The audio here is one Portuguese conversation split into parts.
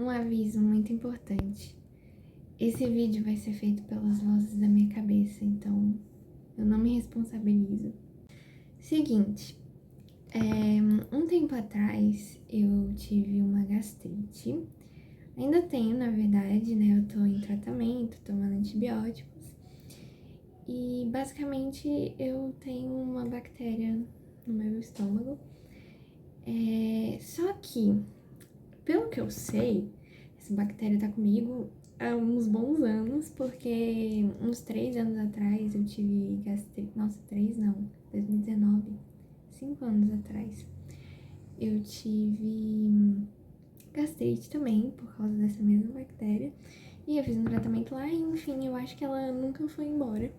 Um aviso muito importante. Esse vídeo vai ser feito pelas vozes da minha cabeça, então eu não me responsabilizo. Seguinte, um tempo atrás eu tive uma gastrite. Ainda tenho, na verdade, né? Eu tô em tratamento, tomando antibióticos. E basicamente eu tenho uma bactéria no meu estômago. Só que, pelo que eu sei, essa bactéria tá comigo há uns bons anos, porque uns 3 anos atrás eu tive gastrite. Nossa, 3 não, 2019, 5 anos atrás. Eu tive gastrite também, por causa dessa mesma bactéria. E eu fiz um tratamento lá e, enfim, eu acho que ela nunca foi embora.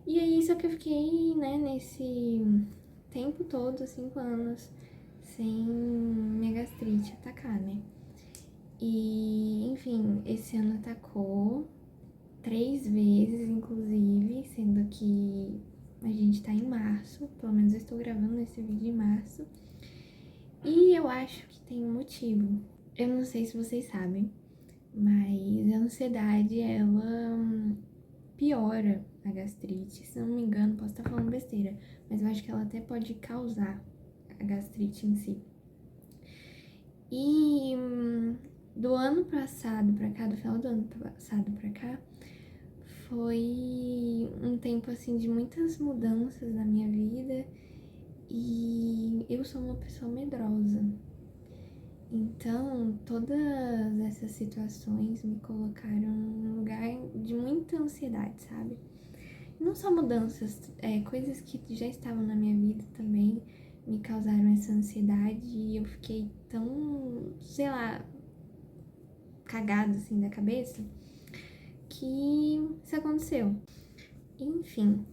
E aí, só que eu fiquei, né, nesse tempo todo, 5 anos, sem minha gastrite atacar, né? E, enfim, esse ano atacou 3 vezes, inclusive, sendo que a gente tá em março, pelo menos eu estou gravando esse vídeo em março. E eu acho que tem um motivo. Eu não sei se vocês sabem, mas a ansiedade, ela piora a gastrite. Se não me engano, posso estar falando besteira, mas eu acho que ela até pode causar a gastrite em si. E do ano passado pra cá, do final do ano passado pra cá, foi um tempo assim de muitas mudanças na minha vida e eu sou uma pessoa medrosa. Então, todas essas situações me colocaram num lugar de muita ansiedade, sabe? Não só mudanças, coisas que já estavam na minha vida também me causaram essa ansiedade e eu fiquei tão, sei lá, cagada assim da cabeça que isso aconteceu. Enfim,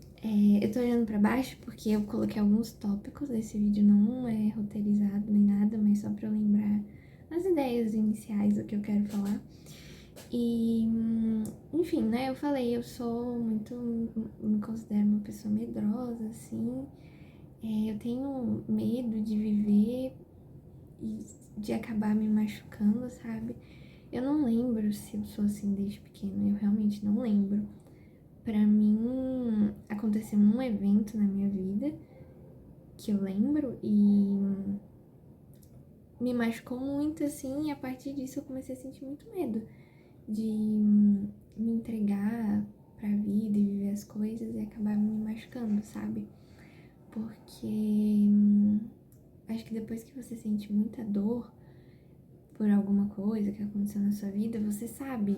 eu tô olhando pra baixo porque eu coloquei alguns tópicos. Esse vídeo não é roteirizado nem nada, mas só pra eu lembrar as ideias iniciais do que eu quero falar. E, enfim, né, eu falei, eu sou muito, me considero uma pessoa medrosa, assim. Eu tenho medo de viver e de acabar me machucando, sabe? Eu não lembro se eu sou assim desde pequena, eu realmente não lembro. Pra mim, aconteceu um evento na minha vida que eu lembro e me machucou muito, assim, e a partir disso eu comecei a sentir muito medo de me entregar pra vida e viver as coisas e acabar me machucando, sabe? Porque acho que depois que você sente muita dor por alguma coisa que aconteceu na sua vida, você sabe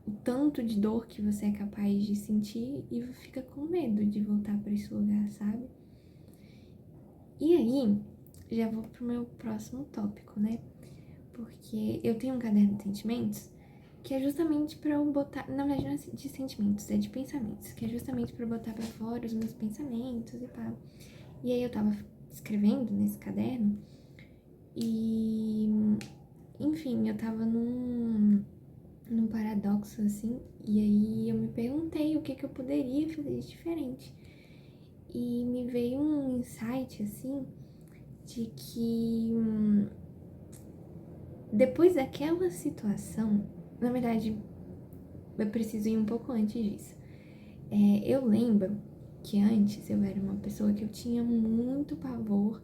o tanto de dor que você é capaz de sentir e fica com medo de voltar pra esse lugar, sabe? E aí, já vou pro meu próximo tópico, né? Porque eu tenho um caderno de sentimentos que é justamente pra eu botar, na verdade não é de sentimentos, é de pensamentos, que é justamente pra eu botar pra fora os meus pensamentos e pá. E aí eu tava escrevendo nesse caderno e, enfim, eu tava num paradoxo, assim, e aí eu me perguntei o que que eu poderia fazer de diferente. E me veio um insight, assim, de que depois daquela situação, na verdade, eu preciso ir um pouco antes disso. Eu lembro que antes eu era uma pessoa que eu tinha muito pavor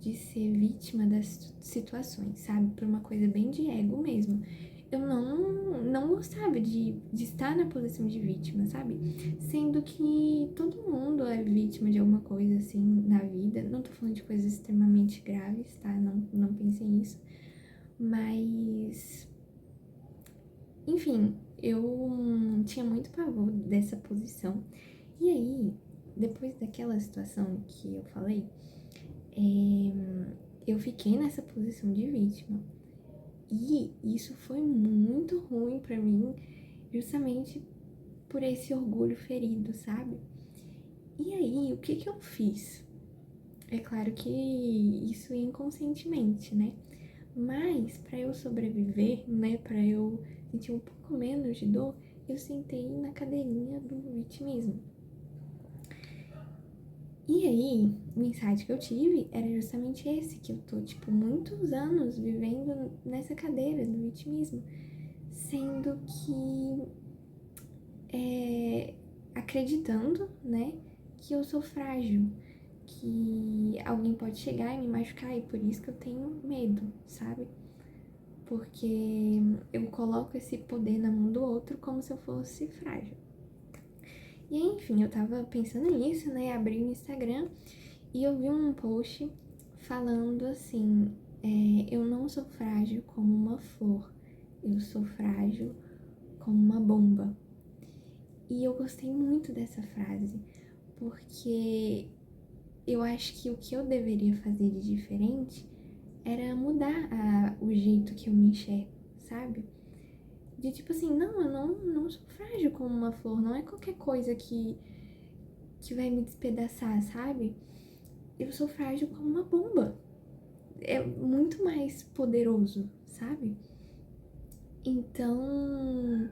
de ser vítima das situações, sabe? Por uma coisa bem de ego mesmo. Eu não gostava de estar na posição de vítima, sabe? Sendo que todo mundo é vítima de alguma coisa assim na vida. Não tô falando de coisas extremamente graves, tá? Não pensem nisso. Mas, enfim, eu tinha muito pavor dessa posição. E aí, depois daquela situação que eu falei, eu fiquei nessa posição de vítima. E isso foi muito ruim pra mim, justamente por esse orgulho ferido, sabe? E aí, o que que eu fiz? É claro que isso inconscientemente, né? Mas para eu sobreviver, né, para eu sentir um pouco menos de dor, eu sentei na cadeirinha do vitimismo. E aí, o insight que eu tive era justamente esse, que eu tô, tipo, muitos anos vivendo nessa cadeira do vitimismo, sendo que acreditando, né, que eu sou frágil, que alguém pode chegar e me machucar e por isso que eu tenho medo, sabe? Porque eu coloco esse poder na mão do outro como se eu fosse frágil. E aí, enfim, eu tava pensando nisso, né, abri o Instagram e eu vi um post falando assim, eu não sou frágil como uma flor, eu sou frágil como uma bomba. E eu gostei muito dessa frase, porque eu acho que o que eu deveria fazer de diferente era mudar o jeito que eu me enxergo, sabe? De tipo assim, não, eu não sou frágil como uma flor, não é qualquer coisa que vai me despedaçar, sabe? Eu sou frágil como uma bomba. É muito mais poderoso, sabe? Então,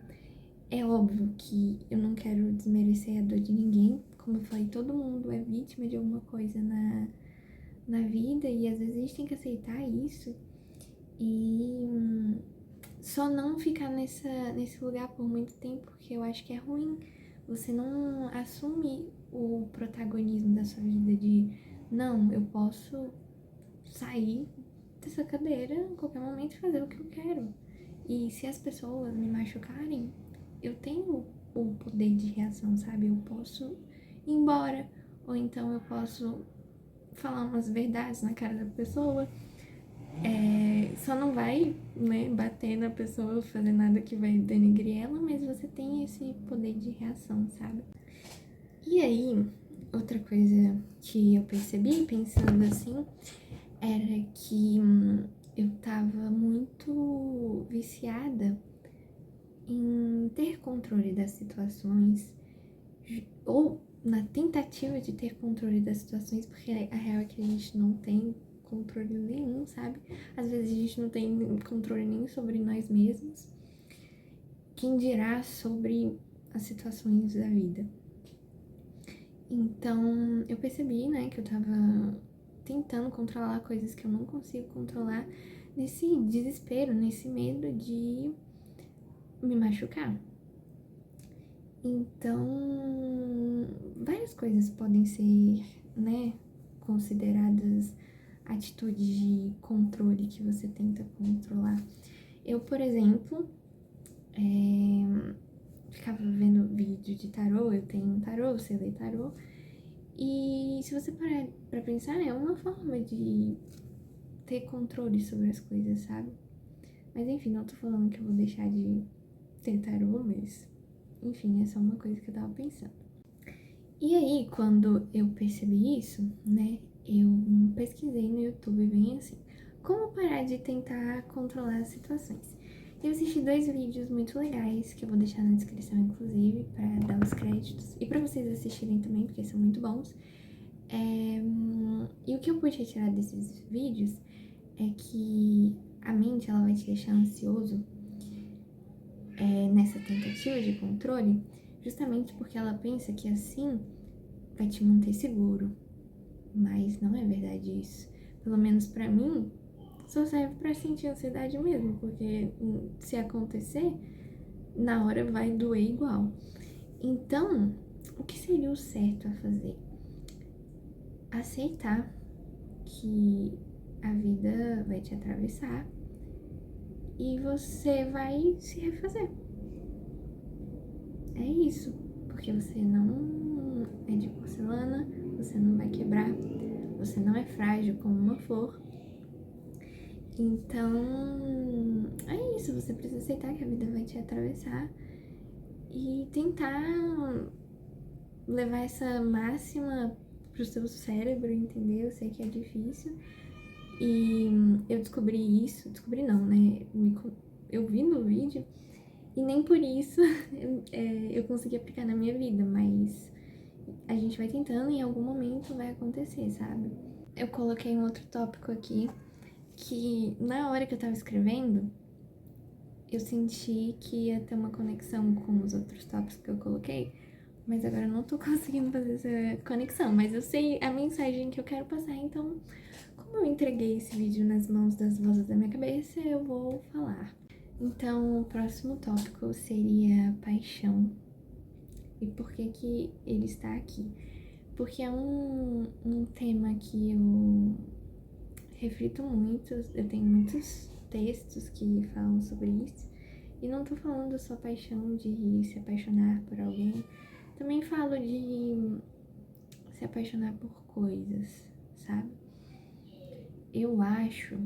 é óbvio que eu não quero desmerecer a dor de ninguém. Como eu falei, todo mundo é vítima de alguma coisa na vida e às vezes a gente tem que aceitar isso e só não ficar nesse lugar por muito tempo, porque eu acho que é ruim você não assumir o protagonismo da sua vida de não, eu posso sair dessa cadeira em qualquer momento e fazer o que eu quero. E se as pessoas me machucarem, eu tenho o poder de reação, sabe? Eu posso ir embora, ou então eu posso falar umas verdades na cara da pessoa. Só não vai, né, bater na pessoa, fazer nada que vai denegrir ela, mas você tem esse poder de reação, sabe? E aí, outra coisa que eu percebi, pensando assim, era que eu tava muito viciada em ter controle das situações, ou na tentativa de ter controle das situações, porque a real é que a gente não tem controle nenhum, sabe? Às vezes a gente não tem controle nem sobre nós mesmos, quem dirá sobre as situações da vida. Então eu percebi, né, que eu tava tentando controlar coisas que eu não consigo controlar, nesse desespero, nesse medo de me machucar. Então, várias coisas podem ser, né, consideradas atitudes de controle que você tenta controlar. Eu, por exemplo, ficava vendo vídeo de tarô, eu tenho um tarô, você lê tarô, e se você parar pra pensar, é uma forma de ter controle sobre as coisas, sabe? Mas enfim, não tô falando que eu vou deixar de ter tarô, mas enfim, essa é uma coisa que eu tava pensando. E aí, quando eu percebi isso, né, eu pesquisei no YouTube bem assim, como parar de tentar controlar as situações. Eu assisti 2 vídeos muito legais, que eu vou deixar na descrição, inclusive, para dar os créditos. E para vocês assistirem também, porque são muito bons. E o que eu pude retirar desses vídeos é que a mente, ela vai te deixar ansioso nessa tentativa de controle, justamente porque ela pensa que assim vai te manter seguro. Mas não é verdade isso. Pelo menos pra mim, só serve pra sentir ansiedade mesmo, porque se acontecer, na hora vai doer igual. Então, o que seria o certo a fazer? Aceitar que a vida vai te atravessar e você vai se refazer. É isso, porque você não é de porcelana, você não vai quebrar, você não é frágil como uma flor. Então, é isso, você precisa aceitar que a vida vai te atravessar e tentar levar essa máxima pro seu cérebro, entendeu? Eu sei que é difícil. E eu descobri isso, descobri não, né? Eu vi no vídeo e nem por isso eu consegui aplicar na minha vida, mas a gente vai tentando e em algum momento vai acontecer, sabe? Eu coloquei um outro tópico aqui que na hora que eu tava escrevendo, eu senti que ia ter uma conexão com os outros tópicos que eu coloquei, Mas agora eu não tô conseguindo fazer essa conexão. Mas eu sei a mensagem que eu quero passar, então, como eu entreguei esse vídeo nas mãos das vozes da minha cabeça, eu vou falar. Então, o próximo tópico seria paixão. E por que que ele está aqui? Porque é um tema que eu reflito muito, eu tenho muitos textos que falam sobre isso. E não tô falando só paixão de se apaixonar por alguém, também falo de se apaixonar por coisas, sabe? Eu acho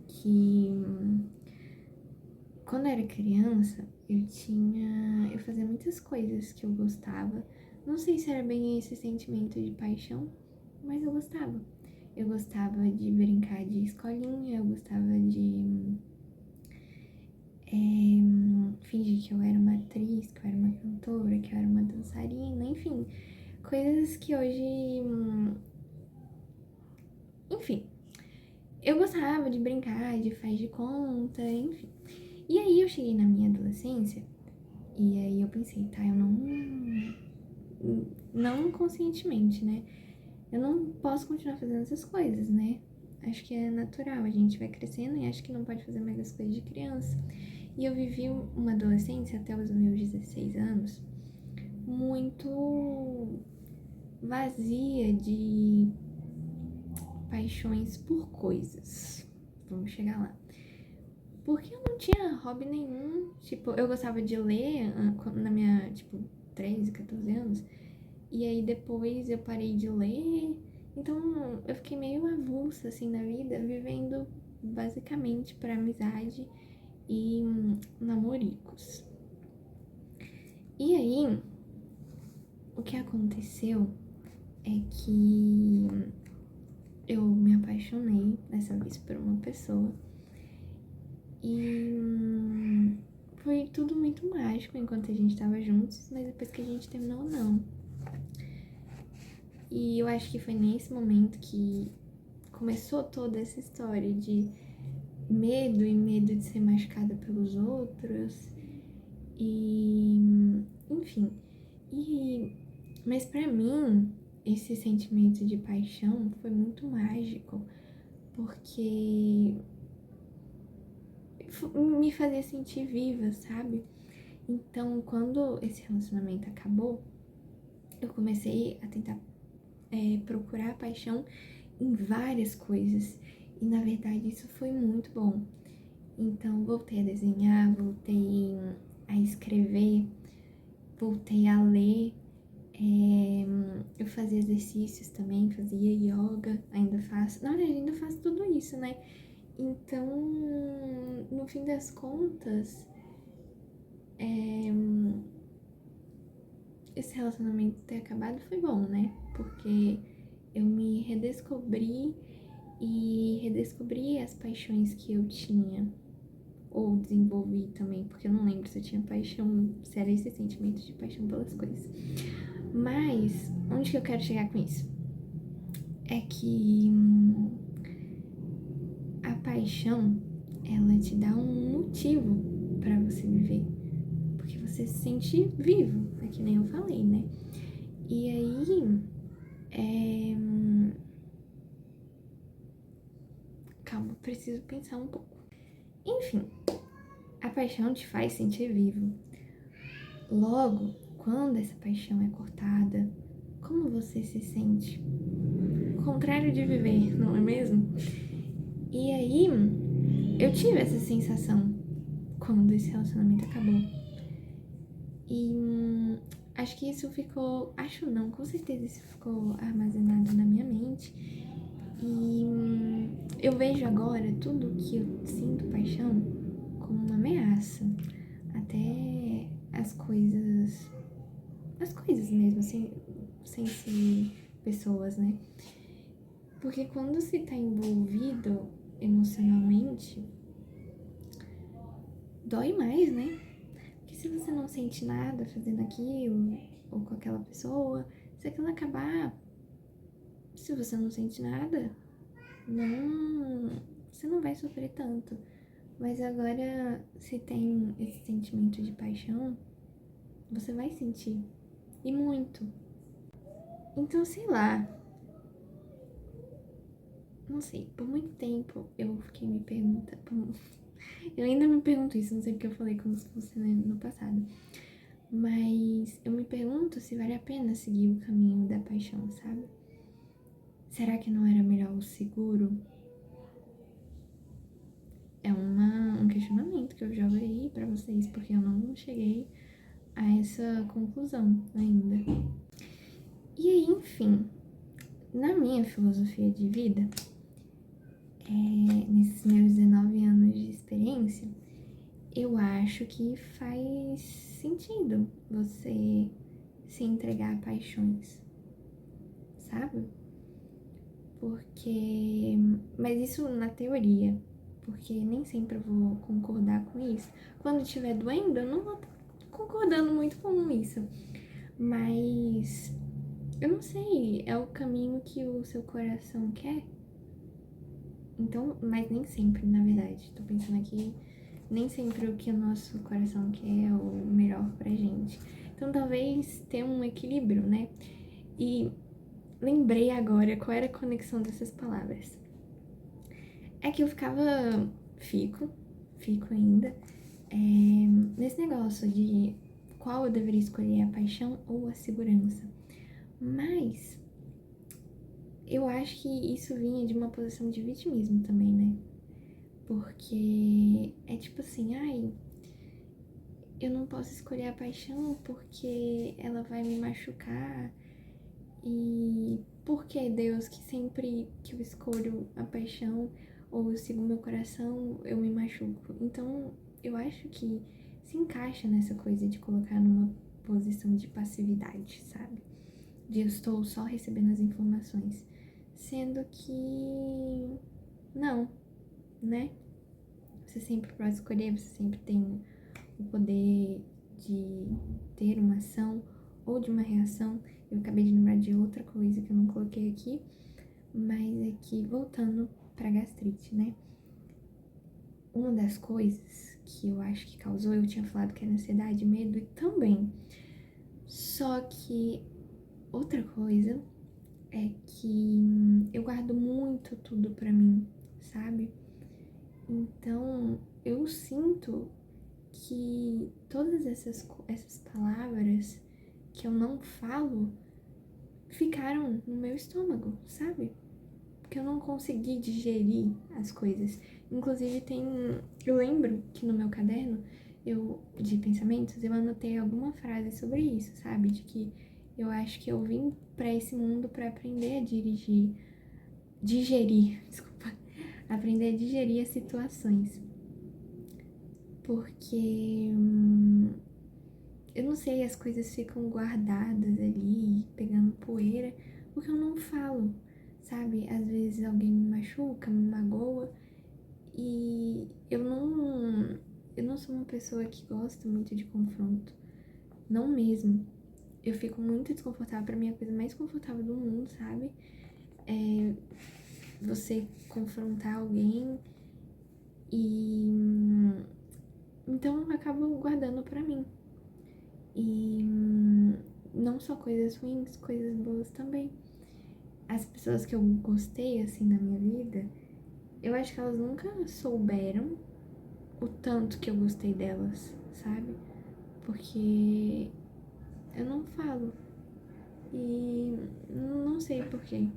que quando eu era criança, eu fazia muitas coisas que eu gostava. Não sei se era bem esse sentimento de paixão, mas eu gostava. Eu gostava de brincar de escolinha, eu gostava de fingir que eu era uma atriz, que eu era uma cantora, que eu era uma dançarina, enfim, coisas que hoje. Enfim, eu gostava de brincar, de faz de conta, enfim. E aí eu cheguei na minha adolescência e aí eu pensei, tá, eu não conscientemente, né? Eu não posso continuar fazendo essas coisas, né? Acho que é natural, a gente vai crescendo e acho que não pode fazer mais as coisas de criança. E eu vivi uma adolescência até os meus 16 anos muito vazia de paixões por coisas. Vamos chegar lá. Porque eu não tinha hobby nenhum. Tipo, eu gostava de ler na minha, tipo, 13, 14 anos. E aí depois eu parei de ler. Então eu fiquei meio avulsa, assim, na vida, vivendo basicamente pra amizade e namoricos. E aí, o que aconteceu é que eu me apaixonei dessa vez por uma pessoa e foi tudo muito mágico enquanto a gente tava juntos, mas depois que a gente terminou, não. E eu acho que foi nesse momento que começou toda essa história de medo e medo de ser machucada pelos outros e enfim. Mas pra mim, esse sentimento de paixão foi muito mágico, porque me fazia sentir viva, sabe? Então, quando esse relacionamento acabou, eu comecei a tentar procurar paixão em várias coisas. E na verdade isso foi muito bom. Então, voltei a desenhar, voltei a escrever, voltei a ler. Eu fazia exercícios também, fazia yoga, ainda faço. Na verdade, ainda faço tudo isso, né? Então, no fim das contas, esse relacionamento ter acabado foi bom, né? Porque eu me redescobri e redescobri as paixões que eu tinha. Ou desenvolvi também, porque eu não lembro se eu tinha paixão, se era esse sentimento de paixão pelas coisas. Mas, onde que eu quero chegar com isso? É que a paixão, ela te dá um motivo pra você viver. Porque você se sente vivo, é que nem eu falei, né? E aí, calma, preciso pensar um pouco. Enfim, a paixão te faz sentir vivo. Logo, quando essa paixão é cortada, como você se sente? O contrário de viver, não é mesmo? E aí, eu tive essa sensação quando esse relacionamento acabou. E acho que isso ficou. Acho não, com certeza isso ficou armazenado na minha mente. E eu vejo agora tudo que eu sinto paixão como uma ameaça. Até as coisas. As coisas mesmo, sem ser pessoas, né? Porque quando se tá envolvido emocionalmente, dói mais, né? Porque se você não sente nada fazendo aquilo, ou com aquela pessoa, se aquilo acabar, se você não sente nada, você não vai sofrer tanto. Mas agora, se tem esse sentimento de paixão, você vai sentir. E muito. Então, sei lá, não sei, por muito tempo eu fiquei me perguntando. Eu ainda me pergunto isso, não sei porque eu falei como se fosse no passado. Mas eu me pergunto se vale a pena seguir o caminho da paixão, sabe? Será que não era melhor o seguro? É um questionamento que eu jogo aí pra vocês, porque eu não cheguei a essa conclusão ainda. E aí, enfim, na minha filosofia de vida, nesses meus 19 anos de experiência, eu acho que faz sentido você se entregar a paixões, sabe? Porque. Mas isso na teoria, porque nem sempre eu vou concordar com isso. Quando estiver doendo, eu não vou estar concordando muito com isso. Mas. Eu não sei, é o caminho que o seu coração quer. Então, mas nem sempre, na verdade. Tô pensando aqui, nem sempre o que o nosso coração quer é o melhor pra gente. Então, talvez ter um equilíbrio, né? E lembrei agora qual era a conexão dessas palavras. É que eu fico ainda, nesse negócio de qual eu deveria escolher, a paixão ou a segurança. Mas eu acho que isso vinha de uma posição de vitimismo também, né? Porque é tipo assim, ai, eu não posso escolher a paixão porque ela vai me machucar. E por que Deus que sempre que eu escolho a paixão ou eu sigo meu coração, eu me machuco? Então, eu acho que se encaixa nessa coisa de colocar numa posição de passividade, sabe? De eu estou só recebendo as informações. Sendo que não, né? Você sempre pode escolher, você sempre tem o poder de ter uma ação ou de uma reação. Eu acabei de lembrar de outra coisa que eu não coloquei aqui, mas é que voltando pra gastrite, né? Uma das coisas que eu acho que causou, eu tinha falado que era ansiedade, medo e também. Só que outra coisa é que eu guardo muito tudo pra mim, sabe? Então eu sinto que todas essas palavras que eu não falo ficaram no meu estômago, sabe? Porque eu não consegui digerir as coisas. Inclusive eu lembro que no meu caderno de pensamentos eu anotei alguma frase sobre isso, sabe? De que eu acho que eu vim pra esse mundo pra aprender a digerir, desculpa, aprender a digerir as situações. Porque eu não sei, as coisas ficam guardadas ali, pegando poeira, porque eu não falo, sabe? Às vezes alguém me machuca, me magoa, e eu não sou uma pessoa que gosta muito de confronto. Não mesmo. Eu fico muito desconfortável, pra mim é a coisa mais confortável do mundo, sabe? É você confrontar alguém e então eu acabo guardando pra mim. E não só coisas ruins, coisas boas também. As pessoas que eu gostei, assim, na minha vida, eu acho que elas nunca souberam o tanto que eu gostei delas, sabe? Porque eu não falo. E não sei porquê.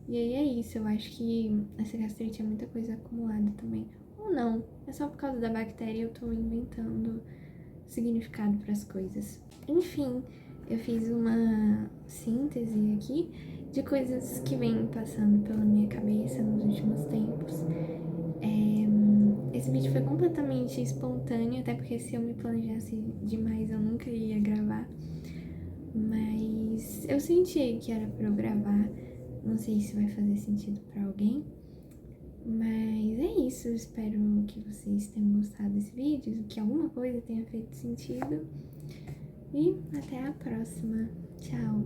E aí é isso, eu acho que essa gastrite é muita coisa acumulada também. Ou não, é só por causa da bactéria e eu tô inventando significado para as coisas. Enfim, eu fiz uma síntese aqui de coisas que vêm passando pela minha cabeça nos últimos tempos. Esse vídeo foi completamente espontâneo, até porque se eu me planejasse demais eu nunca ia gravar. Mas eu senti que era pra eu gravar. Não sei se vai fazer sentido pra alguém. Mas é isso, eu espero que vocês tenham gostado desse vídeo, que alguma coisa tenha feito sentido. E até a próxima. Tchau!